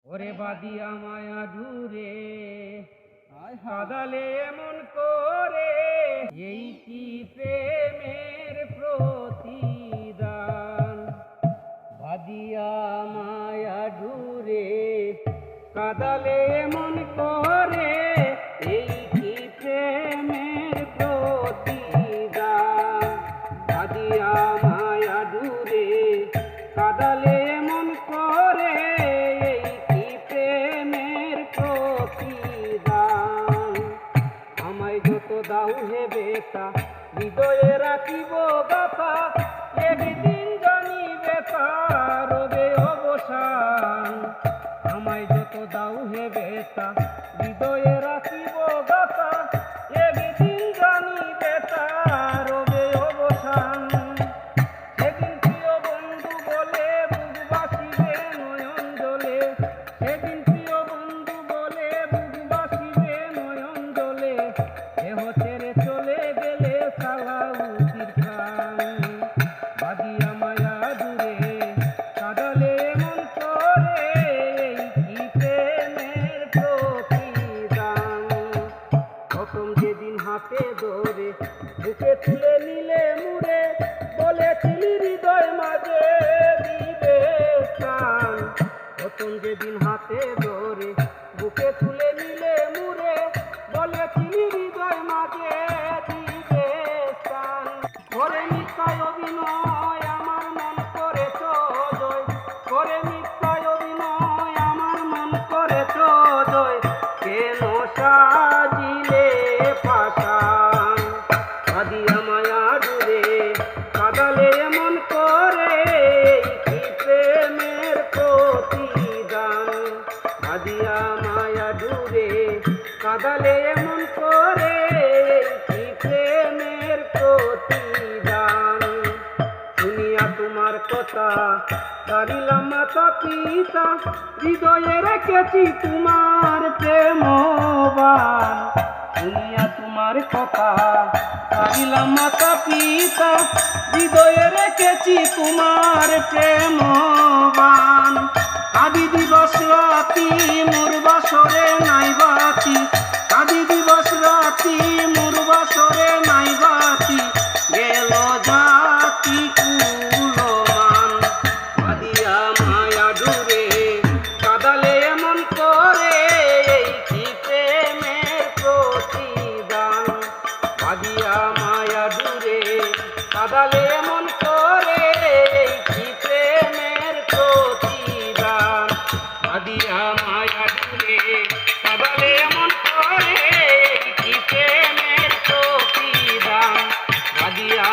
ওরে বাদিয়া মায়া দূরে কাদালে এমন করে, এই কি প্রেমের প্রতিদান। বাদিয়া মায়া দূরে কাদালে এমন করে, এই কি প্রেমের প্রতিদান। বাদিয়া মায়া দূরে কাদালে এমন করে, এই কি প্রেমের প্রতিদান। আমায় যত দাও হে বেটা, হৃদয়ে রাখিব গাথা, একদিন জানিবে তার হবে অবসান। আমায় যত দাও হে বেটা, হৃদয়ে রাখিব গাথা, একদিন জানিবে তার হবে অবসান। সেদিন প্রিয় বন্ধু বলে বুক বাসিবে নয়ন জলে, সেদিন প্রিয় বন্ধু বলে বুক বাসিবে নয়ন জলে, দেহ ছেড়ে চলে গেলে সালাউদ্দিন খান। বাদিয়া মায়া দূরে কাদালে এমন করে, এই কি প্রেমের প্রতিদান। প্রথম যেদিন হাতে ধরে বুকে তুলে নিলে মুড়ে, বলেছিলি হৃদয় মাঝে দিবে প্রাণ। প্রথম যেদিন হাতে ধরে বুকে তুলে নিলে মুড়ে, বলেছিলি হৃদয় মাঝে দিবে প্রাণ। করে মিথ্যায় অভিনয় আমার মন করেছ জয়, করে মিথ্যায় অভিনয় আমার মন করেছ জয়, কেন সাজিলে পাষাণ। বাদিয়া মায়া দূরে কাদালে এমন করে, এই কি প্রেমের প্রতিদান। বাদিয়া মায়া দূরে কাদালে এমন করে, এই কি প্রেমের প্রতিদান। শুনিয়া তোমার কথা সারিলাম মাতা পিতা, হৃদয়ে রেখেছি তোমার প্রেমবান। শুনিয়া তোমার কথা সারিলাম মাতা পিতা, হৃদয়ে রেখেছি তোমার প্রেমবান। কাঁদি দিবস রাতি মোর বাসরে নাই বাতি, কাঁদি দিবস রাতি মোর বাসরে নাই বাতি, গেল জাতি কুলমান। বাদিয়া মায়া দূরে কাদালে এমন করে, এই কি প্রেমের প্রতিদান। বাদিয়া মায়া দূরে কাদালে এমন করে, এই কি প্রেমের প্রতিদান। বাদিয়া মায়া দূরে কাদালে এমন করে, এই কি প্রেমের প্রতিদান। বাদিয়া